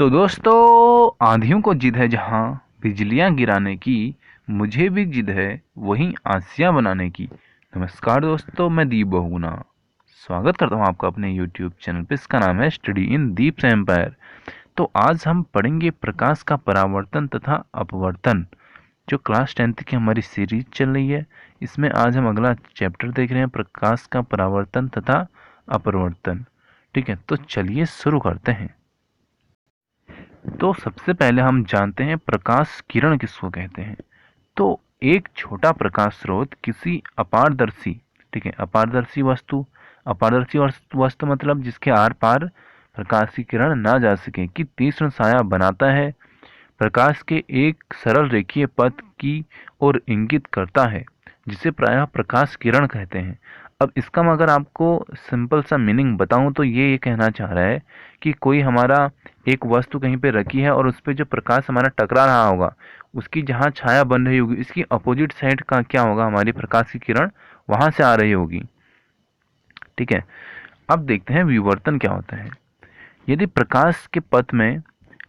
तो दोस्तों, आंधियों को जिद है जहां बिजलियां गिराने की, मुझे भी जिद है वहीं आसियां बनाने की। नमस्कार दोस्तों, मैं दीप बहुगुणा स्वागत करता हूं आपका अपने YouTube चैनल पे। इसका नाम है स्टडी इन दीप एम्पायर। तो आज हम पढ़ेंगे प्रकाश का परावर्तन तथा अपवर्तन, जो क्लास 10th की हमारी सीरीज चल रही है। इसमें आज हम अगला चैप्टर देख रहे हैं, प्रकाश का परावर्तन तथा अपवर्तन। ठीक है, तो चलिए शुरू करते हैं। तो सबसे पहले हम जानते हैं प्रकाश किरण किसको कहते हैं। तो एक छोटा प्रकाश स्रोत किसी अपारदर्शी, ठीक है, अपारदर्शी वस्तु मतलब जिसके आर पार प्रकाश की किरण ना जा सके कि तीक्ष्ण साया बनाता है, प्रकाश के एक सरल रेखीय पथ की ओर इंगित करता है, जिसे प्रायः प्रकाश किरण कहते हैं। अब इसका मैं अगर आपको सिंपल सा मीनिंग बताऊं तो ये कहना चाह रहा है कि कोई हमारा एक वस्तु कहीं पे रखी है और उस पर जो प्रकाश हमारा टकरा रहा होगा, उसकी जहाँ छाया बन रही होगी, इसकी अपोजिट साइड का क्या होगा, हमारी प्रकाश की किरण वहां से आ रही होगी। ठीक है, अब देखते हैं विवर्तन क्या होता है। यदि प्रकाश के पथ में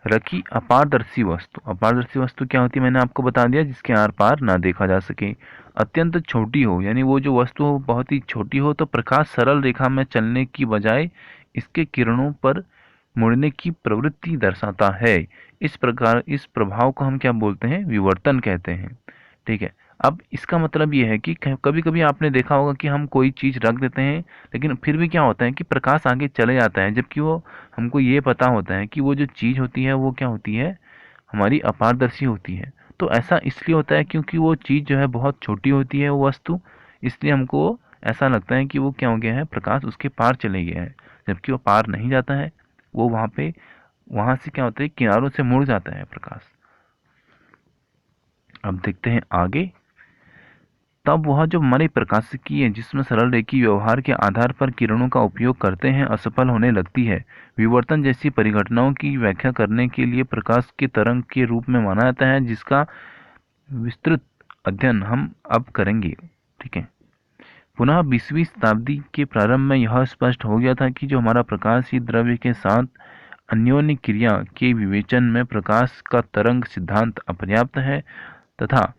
रखी अपारदर्शी वस्तु क्या होती है, मैंने आपको बता दिया, जिसके आर पार ना देखा जा सके, अत्यंत छोटी हो, यानी वो जो वस्तु हो बहुत ही छोटी हो, तो प्रकाश सरल रेखा में चलने की बजाय इसके किरणों पर मुड़ने की प्रवृत्ति दर्शाता है। इस प्रकार इस प्रभाव को हम क्या बोलते हैं, विवर्तन कहते हैं। ठीक है, अब इसका मतलब ये है कि कभी कभी आपने देखा होगा कि हम कोई चीज़ रख देते हैं, लेकिन फिर भी क्या होता है कि प्रकाश आगे चले जाता है, जबकि वो हमको ये पता होता है कि वो जो चीज़ होती है वो क्या होती है, हमारी अपारदर्शी होती है। तो ऐसा इसलिए होता है क्योंकि वो चीज़ जो है बहुत छोटी होती है, वो वस्तु, इसलिए हमको ऐसा लगता है कि वो क्या हो गया है, प्रकाश उसके पार चले गया है, जबकि वो पार नहीं जाता है। वो वहाँ से क्या होता है, किनारों से मुड़ जाता है प्रकाश। अब देखते हैं आगे। तब वह जो हमारी प्रकाशिकी है, जिसमें सरल रेखीय व्यवहार के आधार पर किरणों का उपयोग करते हैं, असफल होने लगती है। विवर्तन जैसी परिघटनाओं की व्याख्या करने के लिए प्रकाश के तरंग के रूप में माना जाता है, जिसका विस्तृत अध्ययन हम अब करेंगे। ठीक है, पुनः 20वीं शताब्दी के प्रारंभ में यह स्पष्ट हो गया था कि जो हमारा प्रकाश ही द्रव्य के साथ अन्योन्य क्रिया के विवेचन में प्रकाश का तरंग सिद्धांत अपर्याप्त है, तथा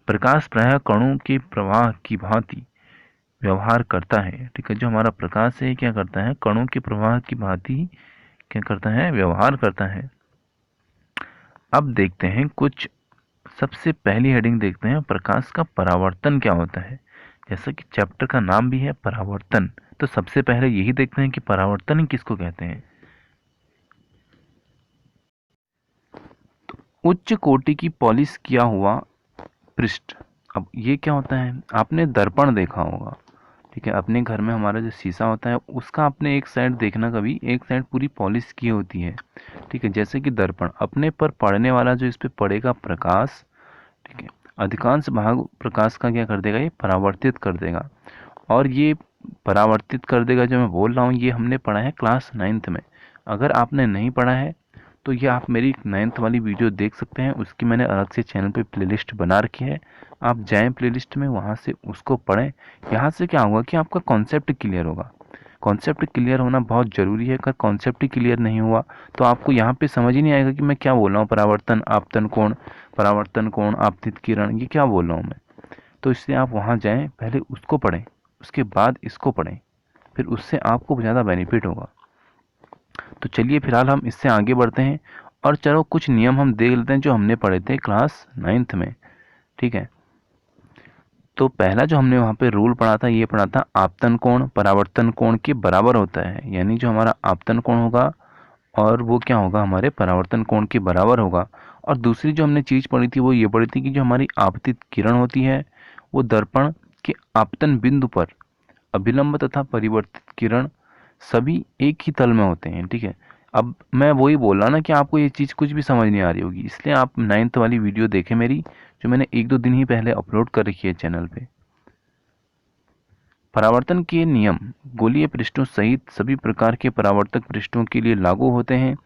प्रकाश प्रायः कणों के प्रवाह की भांति व्यवहार करता है। ठीक है, जो हमारा प्रकाश है क्या करता है, कणों के प्रवाह की भांति क्या करता है, व्यवहार करता है। अब देखते हैं कुछ, सबसे पहली हेडिंग देखते हैं, प्रकाश का परावर्तन क्या होता है। जैसा कि चैप्टर का नाम भी है परावर्तन, तो सबसे पहले यही देखते हैं कि परावर्तन किसको कहते हैं। तो उच्च कोटि की पॉलिश किया हुआ पृष्ठ। अब ये क्या होता है, आपने दर्पण देखा होगा। ठीक है, अपने घर में हमारा जो शीशा होता है उसका आपने एक साइड देखना, कभी एक साइड पूरी पॉलिश की होती है। ठीक है, जैसे कि दर्पण अपने पर पड़ने वाला जो इस पे पड़ेगा प्रकाश, ठीक है, अधिकांश भाग प्रकाश का क्या कर देगा, ये परावर्तित कर देगा। और ये परावर्तित कर देगा जो मैं बोल रहा हूँ, ये हमने पढ़ा है क्लास 9th में। अगर आपने नहीं पढ़ा है तो ये आप मेरी 9th वाली वीडियो देख सकते हैं, उसकी मैंने अलग से चैनल पे प्लेलिस्ट बना रखी है। आप जाएं प्लेलिस्ट में, वहाँ से उसको पढ़ें। यहाँ से क्या होगा कि आपका कॉन्सेप्ट क्लियर होगा। कॉन्सेप्ट क्लियर होना बहुत ज़रूरी है। अगर कॉन्सेप्ट ही क्लियर नहीं हुआ तो आपको यहाँ पे समझ ही नहीं आएगा कि मैं क्या बोल रहा हूँ, परावर्तन परावर्तन कोण, आपतित किरण, ये क्या बोल रहा हूँ मैं। तो इसलिए आप वहाँ जाएं, पहले उसको पढ़ें, उसके बाद इसको पढ़ें, फिर उससे आपको ज़्यादा बेनिफिट होगा। तो चलिए फिलहाल हम इससे आगे बढ़ते हैं और चलो कुछ नियम हम देख लेते हैं जो हमने पढ़े थे क्लास 9th में। ठीक है, तो पहला जो हमने वहाँ पे रूल पढ़ा था, ये पढ़ा था आपतन कोण परावर्तन कोण के बराबर होता है। यानी जो हमारा आपतन कोण होगा और वो क्या होगा, हमारे परावर्तन कोण के बराबर होगा। और दूसरी जो हमने चीज़ पढ़ी थी वो ये पढ़ी थी कि जो हमारी आपतित किरण होती है वो दर्पण के आपतन बिंदु पर अभिलंब तथा परिवर्तित किरण सभी एक ही तल में होते हैं। ठीक है, अब मैं वही बोल रहा ना कि आपको ये चीज़ कुछ भी समझ नहीं आ रही होगी, इसलिए आप 9th वाली वीडियो देखें मेरी, जो मैंने 1-2 दिन ही पहले अपलोड कर रखी है चैनल पे। परावर्तन के नियम गोलीय पृष्ठों सहित सभी प्रकार के परावर्तक पृष्ठों के लिए लागू होते हैं।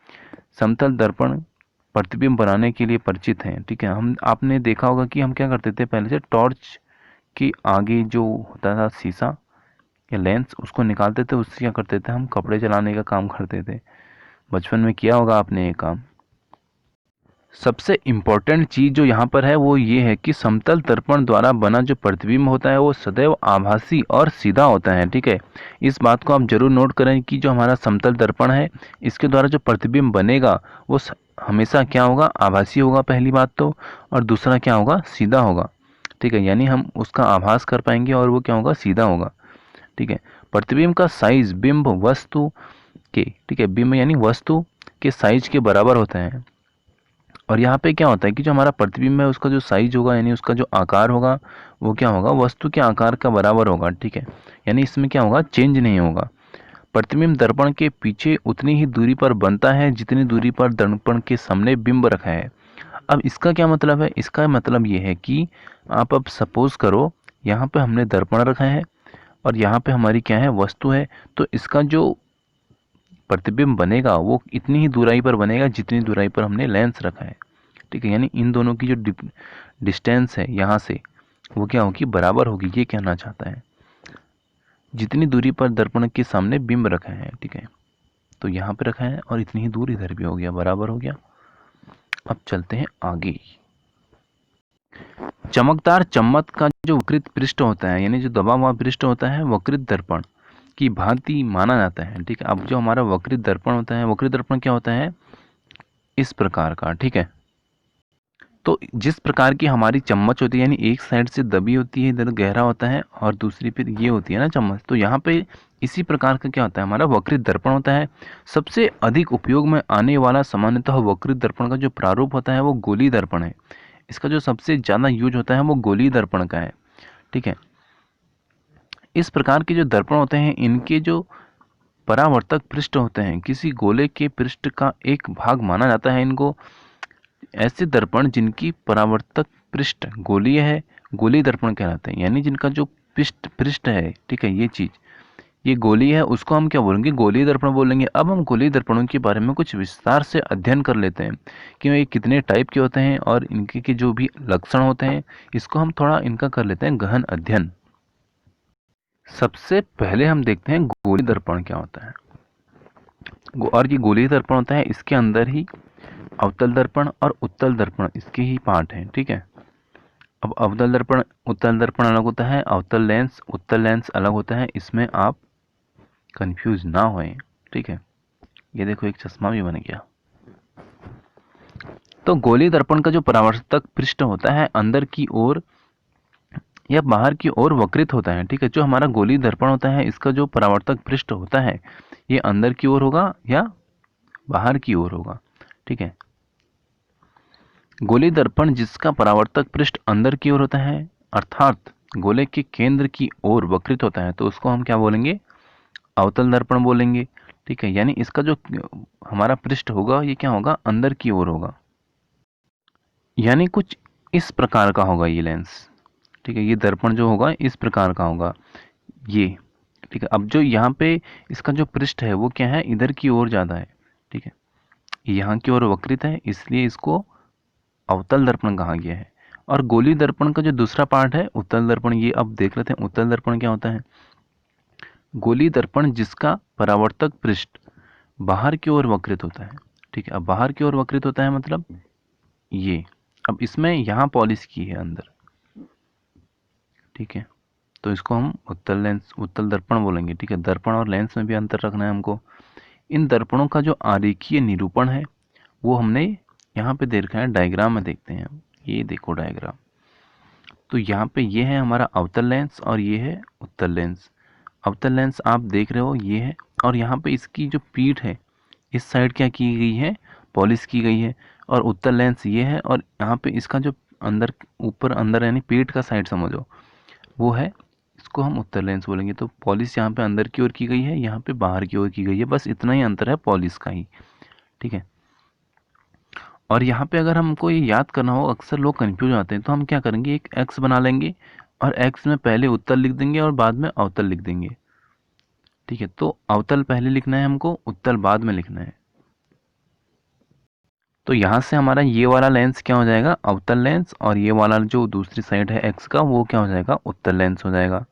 समतल दर्पण प्रतिबिंब बनाने के लिए परिचित हैं। ठीक है, हम आपने देखा होगा कि हम क्या करते थे, पहले से टॉर्च के आगे जो होता था शीशा या लेंस, उसको निकालते थे, उससे क्या करते थे, हम कपड़े चलाने का काम करते थे। बचपन में किया होगा आपने ये काम। सबसे इम्पोर्टेंट चीज़ जो यहाँ पर है वो ये है कि समतल दर्पण द्वारा बना जो प्रतिबिंब होता है वो सदैव आभासी और सीधा होता है। ठीक है, इस बात को आप जरूर नोट करें कि जो हमारा समतल दर्पण है इसके द्वारा जो प्रतिबिंब बनेगा वो हमेशा क्या होगा, आभासी होगा पहली बात तो, और दूसरा क्या होगा, सीधा होगा। ठीक है, यानी हम उसका आभास कर पाएंगे और वो क्या होगा, सीधा होगा। ठीक है, प्रतिबिंब का साइज बिंब वस्तु के, ठीक है, बिंब यानी वस्तु के साइज के बराबर होता है। और यहाँ पे क्या होता है कि जो हमारा प्रतिबिंब है उसका जो साइज होगा यानी उसका जो आकार होगा वो क्या होगा, वस्तु के आकार का बराबर होगा। ठीक है, यानी इसमें क्या होगा, चेंज नहीं होगा। प्रतिबिंब दर्पण के पीछे उतनी ही दूरी पर बनता है जितनी दूरी पर दर्पण के सामने बिंब रखा है। अब इसका क्या मतलब है, इसका मतलब ये है कि आप अब सपोज करो यहाँ पे हमने दर्पण रखा है और यहाँ पे हमारी क्या है, वस्तु है, तो इसका जो प्रतिबिंब बनेगा वो इतनी ही दूराई पर बनेगा जितनी दूराई पर हमने लेंस रखा है। ठीक है, यानी इन दोनों की जो डिस्टेंस है यहाँ से वो क्या होगी, बराबर होगी, ये कहना चाहता है, जितनी दूरी पर दर्पण के सामने बिंब रखा है। ठीक है, तो यहाँ पे रखा है और इतनी ही दूर इधर भी हो गया, बराबर हो गया। अब चलते हैं आगे। चमकदार चम्मच का जो वक्रित पृष्ठ होता है यानी जो दबा हुआ पृष्ठ होता है वक्रित दर्पण की भांति माना जाता है। ठीक है, अब जो हमारा वक्रित दर्पण होता है, वक्रित दर्पण क्या होता है, इस प्रकार का। ठीक है, तो जिस प्रकार की हमारी चम्मच होती है यानी एक साइड से दबी होती है, इधर गहरा होता है और दूसरी फिर ये होती है ना चम्मच, तो यहाँ पे इसी प्रकार का क्या होता है, हमारा वक्रित दर्पण होता है। सबसे अधिक उपयोग में आने वाला सामान्यतः वक्रित दर्पण का जो प्रारूप होता है वो गोली दर्पण है। इसका जो सबसे ज़्यादा यूज होता है वो गोली दर्पण का है। ठीक है, इस प्रकार के जो दर्पण होते हैं इनके जो परावर्तक पृष्ठ होते हैं किसी गोले के पृष्ठ का एक भाग माना जाता है इनको। ऐसे दर्पण जिनकी परावर्तक पृष्ठ गोलीय है गोली दर्पण कहलाते हैं, यानी जिनका जो पृष्ठ पृष्ठ है, ठीक है, ये चीज ये गोली है, उसको हम क्या बोलेंगे, गोलीय दर्पण बोलेंगे। अब हम गोलीय दर्पणों के बारे में कुछ विस्तार से अध्ययन कर लेते हैं कि ये कितने टाइप के होते हैं और इनके के जो भी लक्षण होते हैं इसको हम थोड़ा इनका कर लेते हैं गहन अध्ययन। सबसे पहले हम देखते हैं गोली दर्पण क्या होता है। और ये गोलीय दर्पण होता है, इसके अंदर ही अवतल दर्पण और उत्तल दर्पण इसके ही पार्ट हैं। ठीक है, अब अवतल दर्पण उत्तल दर्पण अलग होता है, अवतल लेंस उत्तल लेंस अलग होता है, इसमें आप कंफ्यूज ना होएं। ठीक है, ये देखो एक चश्मा भी बन गया। तो गोलीय दर्पण का जो परावर्तक पृष्ठ होता है अंदर की ओर या बाहर की ओर वक्रित होता है। ठीक है, जो हमारा गोलीय दर्पण होता है इसका जो परावर्तक पृष्ठ होता है ये अंदर की ओर होगा या बाहर की ओर होगा। ठीक है, गोली दर्पण जिसका परावर्तक पृष्ठ अंदर की ओर होता है अर्थात गोले के केंद्र की ओर वक्रित होता है तो उसको हम क्या बोलेंगे, अवतल दर्पण बोलेंगे। ठीक है, यानी इसका जो हमारा पृष्ठ होगा ये क्या होगा, अंदर की ओर होगा, यानी कुछ इस प्रकार का होगा ये लेंस। ठीक है, ये दर्पण जो होगा इस प्रकार का होगा ये। ठीक है, अब जो यहाँ पे इसका जो पृष्ठ है वो क्या है, इधर की ओर ज़्यादा है। ठीक है, यहाँ की ओर वक्रित है इसलिए इसको अवतल दर्पण कहा गया है। और गोली दर्पण का जो दूसरा पार्ट है उत्तल दर्पण, ये अब देख लेते हैं उत्तल दर्पण क्या होता है। गोली दर्पण जिसका परावर्तक पृष्ठ बाहर की ओर वक्रित होता है। ठीक है, अब बाहर की ओर वक्रित होता है मतलब ये, अब इसमें यहाँ पॉलिश की है अंदर। ठीक है, तो इसको हम उत्तल लेंस उत्तल दर्पण बोलेंगे। ठीक है, दर्पण और लेंस में भी अंतर रखना है हमको। इन दर्पणों का जो आरेखीय निरूपण है वो हमने यहाँ पे दे रखा है, डायग्राम में देखते हैं। ये देखो डायग्राम, तो यहाँ पे ये है हमारा अवतल लेंस और ये है उत्तल लेंस। अवतल लेंस आप देख रहे हो ये है, और यहाँ पे इसकी जो पीठ है इस साइड क्या की गई है, पॉलिश की गई है। और उत्तल लेंस ये है और यहाँ पे इसका जो अंदर ऊपर अंदर यानी पीठ का साइड समझो वो है, इसको हम उत्तल लेंस बोलेंगे। तो पॉलिश यहाँ पे अंदर की ओर की गई है, यहाँ पे बाहर की ओर की गई है, बस इतना ही अंतर है पॉलिश का ही। ठीक है, और यहाँ पे अगर हमको ये याद करना हो, अक्सर लोग कंफ्यूज आते हैं, तो हम क्या करेंगे, एक एक्स बना लेंगे और एक्स में पहले उत्तल लिख देंगे और बाद में अवतल लिख देंगे। ठीक है, तो अवतल पहले लिखना है हमको, उत्तल बाद में लिखना है। तो यहाँ से हमारा ये वाला लेंस क्या हो जाएगा, अवतल लेंस, और ये वाला जो दूसरी साइड है एक्स का वो क्या हो जाएगा, उत्तल लेंस हो जाएगा।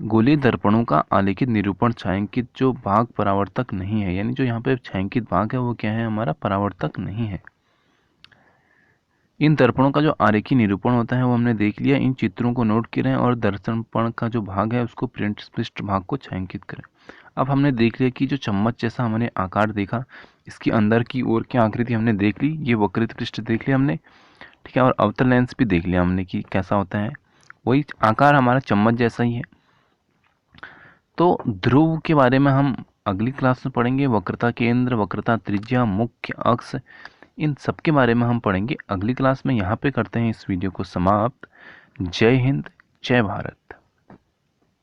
गोलीय दर्पणों का आलेखित निरूपण छायांकित जो भाग परावर्तक नहीं है, यानी जो यहाँ पे छायांकित भाग है वो क्या है, हमारा परावर्तक नहीं है। इन दर्पणों का जो आरेखी निरूपण होता है वो हमने देख लिया। इन चित्रों को नोट करें और दर्पण का जो भाग है उसको पृष्ठ भाग को छायांकित करें। अब हमने देख लिया कि जो चम्मच जैसा हमने आकार देखा, इसकी अंदर की ओर की आकृति हमने देख ली, ये वक्रित पृष्ठ देख लिया हमने, ठीक है। और अवतल लेंस भी देख लिया हमने कि कैसा होता है, वही आकार हमारा चम्मच जैसा ही है। तो ध्रुव के बारे में हम अगली क्लास में पढ़ेंगे। वक्रता केंद्र, वक्रता त्रिज्या, मुख्य अक्ष, इन सब के बारे में हम पढ़ेंगे अगली क्लास में। यहाँ पे करते हैं इस वीडियो को समाप्त। जय हिंद, जय भारत।